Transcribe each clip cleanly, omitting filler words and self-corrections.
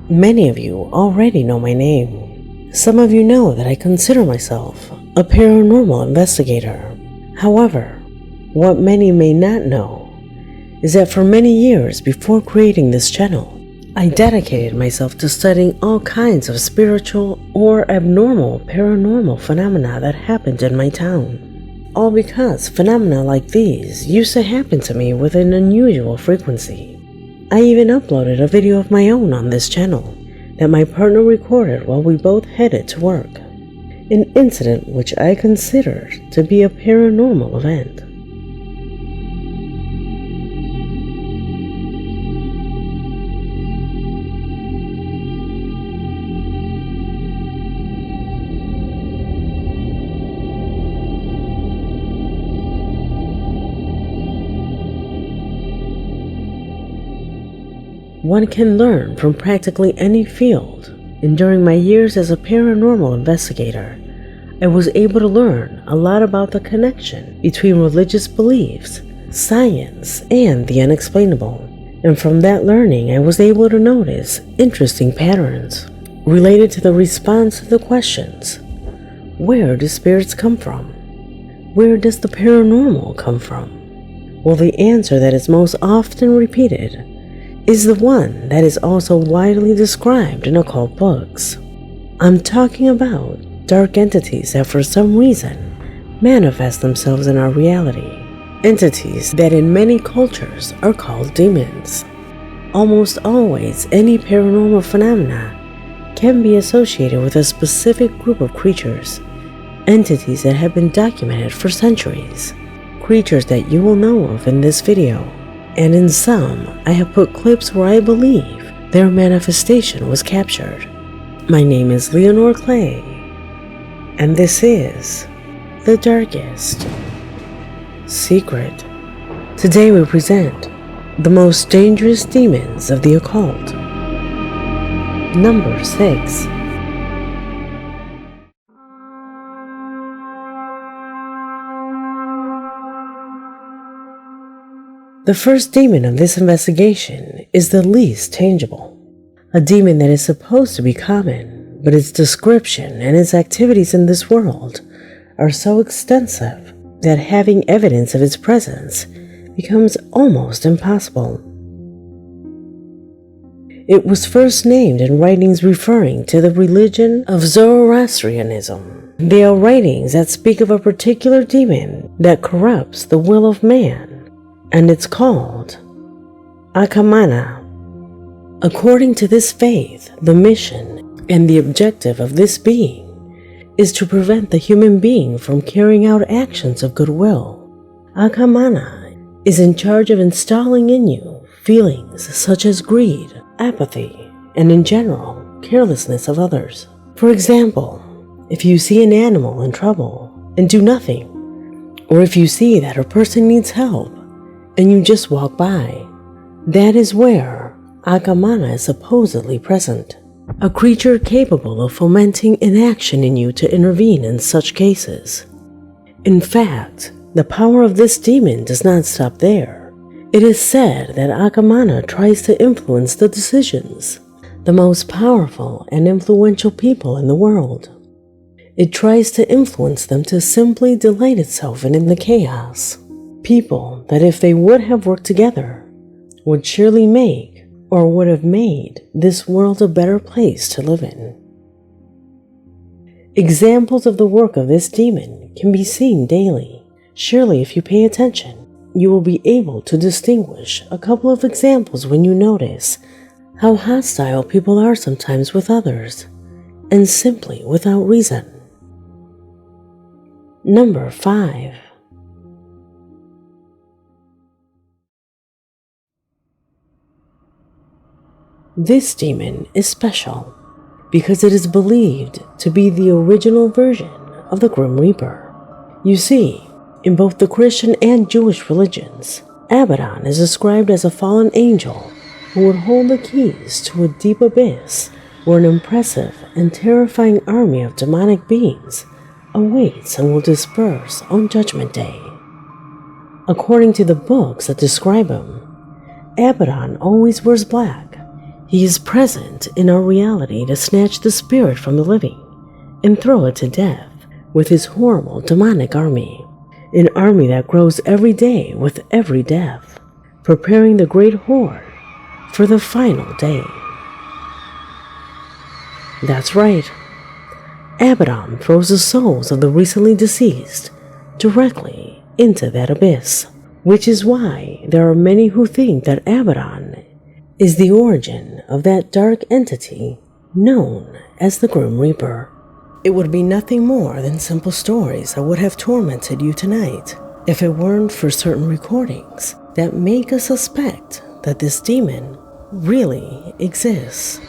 Many of you already know my name. Some of you know that I consider myself a paranormal investigator. However, what many may not know is that for many years before creating this channel, I dedicated myself to studying all kinds of spiritual or abnormal paranormal phenomena that happened in my town. All because phenomena like these used to happen to me with an unusual frequency. I even uploaded a video of my own on this channel that my partner recorded while we both headed to work. An incident which I considered to be a paranormal event. One can learn from practically any field, and during my years as a paranormal investigator, I was able to learn a lot about the connection between religious beliefs, science, and the unexplainable. And from that learning, I was able to notice interesting patterns related to the response to the questions: where do spirits come from? Where does the paranormal come from? Well, the answer that is most often repeated is the one that is also widely described in occult books. I'm talking about dark entities that for some reason manifest themselves in our reality. Entities that in many cultures are called demons. Almost always any paranormal phenomena can be associated with a specific group of creatures, entities that have been documented for centuries, creatures that you will know of in this video. And in some, I have put clips where I believe their manifestation was captured. My name is Leonore Clay, and this is The Darkest Secret. Today we present the most dangerous demons of the occult. Number 6. The first demon of this investigation is the least tangible. A demon that is supposed to be common, but its description and its activities in this world are so extensive that having evidence of its presence becomes almost impossible. It was first named in writings referring to the religion of Zoroastrianism. They are writings that speak of a particular demon that corrupts the will of man, and it's called Akamana. According to this faith, the mission and the objective of this being is to prevent the human being from carrying out actions of goodwill. Akamana is in charge of installing in you feelings such as greed, apathy, and in general, carelessness of others. For example, if you see an animal in trouble and do nothing, or if you see that a person needs help and you just walk by, that is where Akamana is supposedly present. A creature capable of fomenting inaction in you to intervene in such cases. In fact, the power of this demon does not stop there. It is said that Akamana tries to influence the decisions, the most powerful and influential people in the world. It tries to influence them to simply delight itself in the chaos. People that if they would have worked together, would surely make or would have made this world a better place to live in. Examples of the work of this demon can be seen daily. Surely if you pay attention, you will be able to distinguish a couple of examples when you notice how hostile people are sometimes with others, and simply without reason. Number 5. This demon is special because it is believed to be the original version of the Grim Reaper. You see, in both the Christian and Jewish religions, Aberon is described as a fallen angel who would hold the keys to a deep abyss where an impressive and terrifying army of demonic beings awaits and will disperse on Judgment Day. According to the books that describe him, Aberon always wears black. He is present in our reality to snatch the spirit from the living and throw it to death with his horrible demonic army, an army that grows every day with every death, preparing the great horde for the final day. That's right. Aberon throws the souls of the recently deceased directly into that abyss, which is why there are many who think that Aberon is the origin of that dark entity known as the Grim Reaper. It would be nothing more than simple stories that would have tormented you tonight if it weren't for certain recordings that make us suspect that this demon really exists.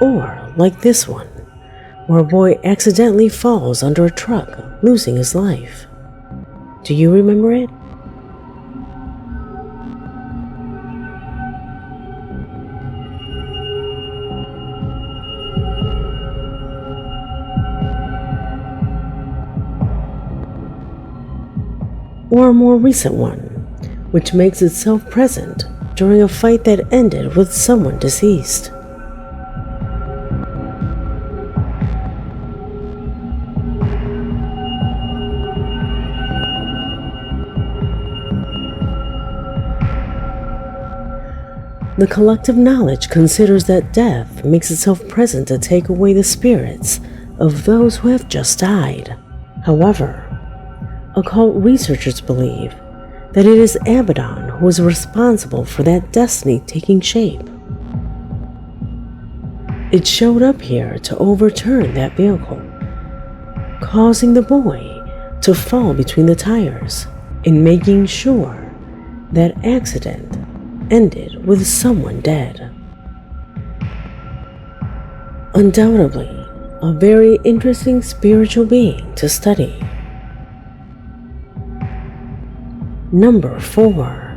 Or like this one, where a boy accidentally falls under a truck, losing his life. Do you remember it? Or a more recent one, which makes itself present during a fight that ended with someone deceased. The collective knowledge considers that death makes itself present to take away the spirits of those who have just died. However, occult researchers believe that it is Aberon who is responsible for that destiny taking shape. It showed up here to overturn that vehicle, causing the boy to fall between the tires and making sure that accident ended with someone dead. Undoubtedly, a very interesting spiritual being to study. Number 4.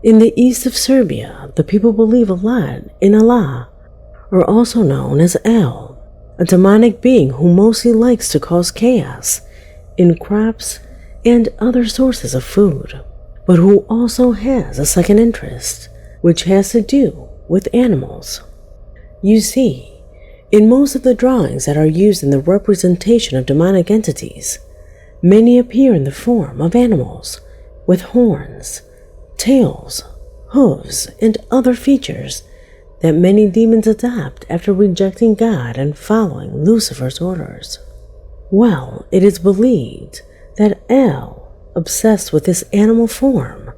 In the east of Serbia, the people believe a lot in Allah, or also known as El, a demonic being who mostly likes to cause chaos in crops and other sources of food, but who also has a second interest, which has to do with animals. You see, in most of the drawings that are used in the representation of demonic entities, many appear in the form of animals with horns, tails, hooves, and other features that many demons adopt after rejecting God and following Lucifer's orders. Well, it is believed that El, obsessed with this animal form,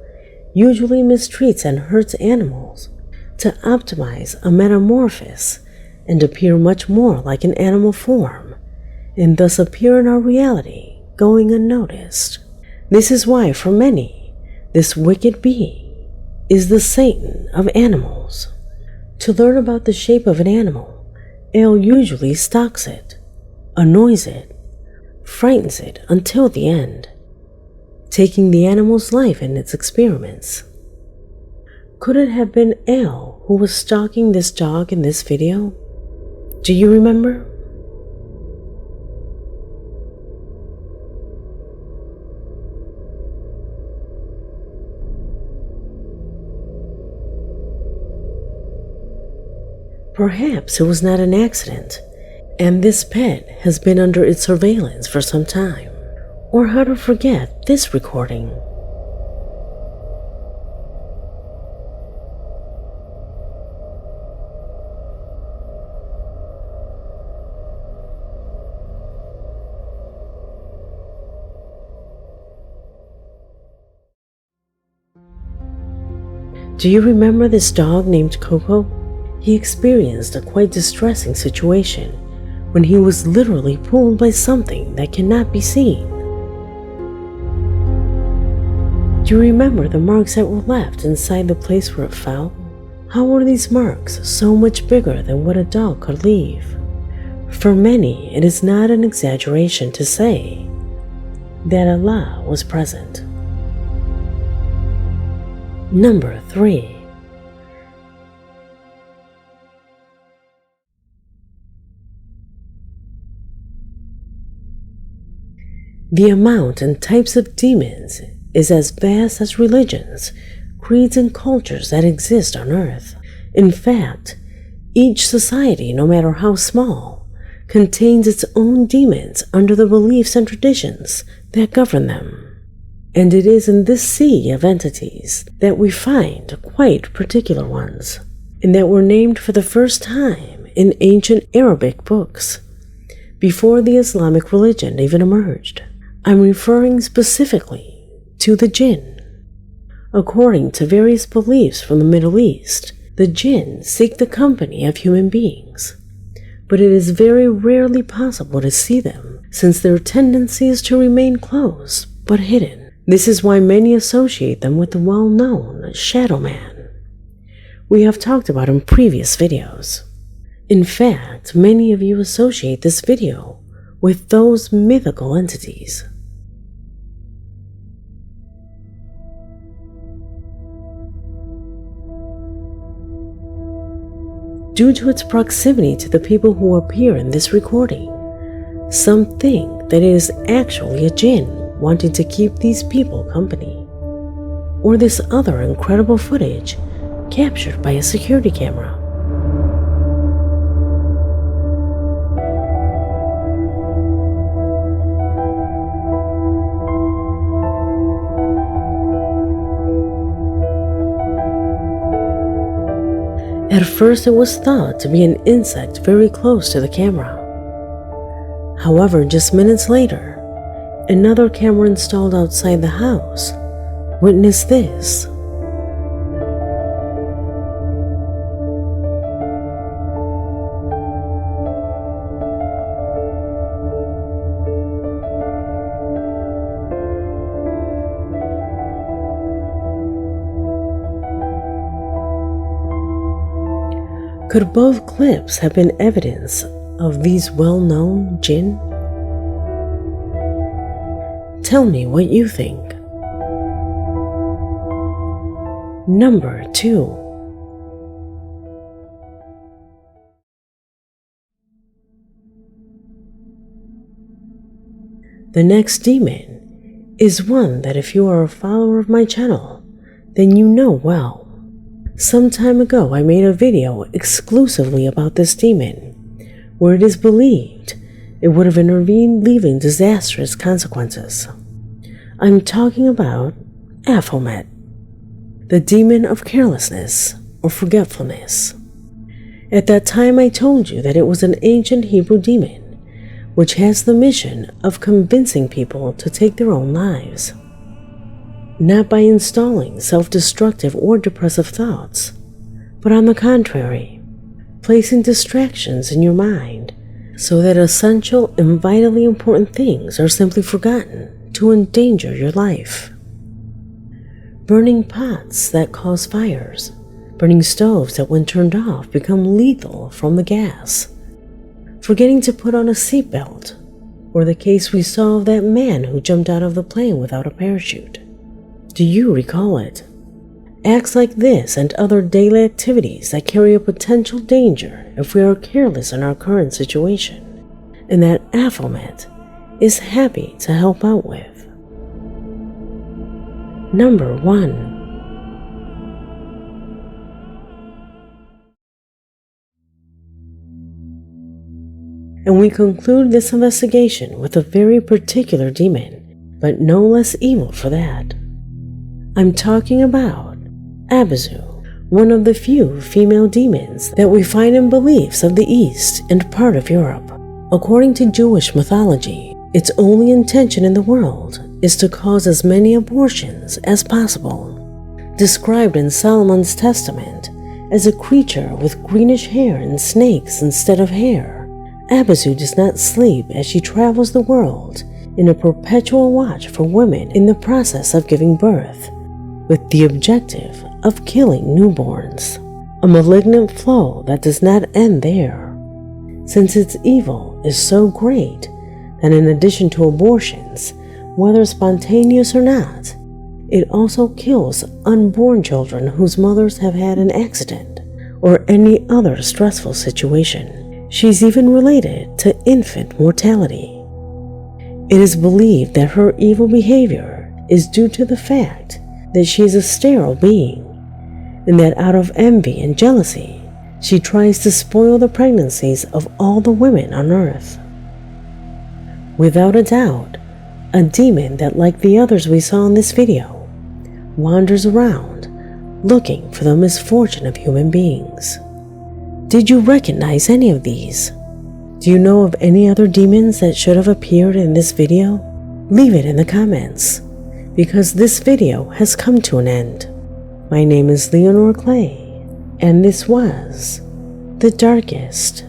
usually mistreats and hurts animals to optimize a metamorphosis and appear much more like an animal form, and thus appear in our reality going unnoticed. This is why, for many, this wicked being is the Satan of animals. To learn about the shape of an animal, El usually stalks it, annoys it, frightens it until the end, taking the animal's life in its experiments. Could it have been El who was stalking this dog in this video? Do you remember? Perhaps it was not an accident, and this pet has been under its surveillance for some time. Or how to forget this recording. Do you remember this dog named Coco? He experienced a quite distressing situation when he was literally pulled by something that cannot be seen. Do you remember the marks that were left inside the place where it fell? How are these marks so much bigger than what a dog could leave? For many, it is not an exaggeration to say that Allah was present. Number 3. The amount and types of demons is as vast as religions, creeds, and cultures that exist on Earth. In fact, each society, no matter how small, contains its own demons under the beliefs and traditions that govern them. And it is in this sea of entities that we find quite particular ones, and that were named for the first time in ancient Arabic books, before the Islamic religion even emerged. I'm referring specifically to the jinn. According to various beliefs from the Middle East, the jinn seek the company of human beings, but it is very rarely possible to see them, since their tendency is to remain close but hidden. This is why many associate them with the well-known Shadow Man we have talked about in previous videos. In fact, many of you associate this video with those mythical entities. Due to its proximity to the people who appear in this recording, some think that it is actually a jinn wanting to keep these people company, or this other incredible footage captured by a security camera. At first, it was thought to be an insect very close to the camera. However, just minutes later, another camera installed outside the house witnessed this. Could both clips have been evidence of these well-known jinn? Tell me what you think. Number 2. The next demon is one that if you are a follower of my channel, then you know well. Some time ago, I made a video exclusively about this demon, where it is believed it would have intervened, leaving disastrous consequences. I'm talking about Apomat, the demon of carelessness or forgetfulness. At that time, I told you that it was an ancient Hebrew demon, which has the mission of convincing people to take their own lives. Not by installing self-destructive or depressive thoughts, but on the contrary, placing distractions in your mind so that essential and vitally important things are simply forgotten to endanger your life. Burning pots that cause fires, burning stoves that when turned off become lethal from the gas, forgetting to put on a seatbelt, or the case we saw of that man who jumped out of the plane without a parachute. Do you recall it? Acts like this and other daily activities that carry a potential danger if we are careless in our current situation, and that Apomat is happy to help out with. Number 1. And we conclude this investigation with a very particular demon, but no less evil for that. I'm talking about Abzu, one of the few female demons that we find in beliefs of the East and part of Europe. According to Jewish mythology, its only intention in the world is to cause as many abortions as possible. Described in Solomon's Testament as a creature with greenish hair and snakes instead of hair, Abzu does not sleep as she travels the world in a perpetual watch for women in the process of giving birth, with the objective of killing newborns. a malignant flow that does not end there, since its evil is so great that in addition to abortions, whether spontaneous or not, it also kills unborn children whose mothers have had an accident or any other stressful situation. She's even related to infant mortality. It is believed that her evil behavior is due to the fact that she is a sterile being, and that out of envy and jealousy, she tries to spoil the pregnancies of all the women on earth. Without a doubt, a demon that, like the others we saw in this video, wanders around looking for the misfortune of human beings. Did you recognize any of these? Do you know of any other demons that should have appeared in this video? Leave it in the comments, because this video has come to an end. My name is Leonor Clay, and this was The Darkest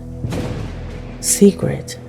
Secret.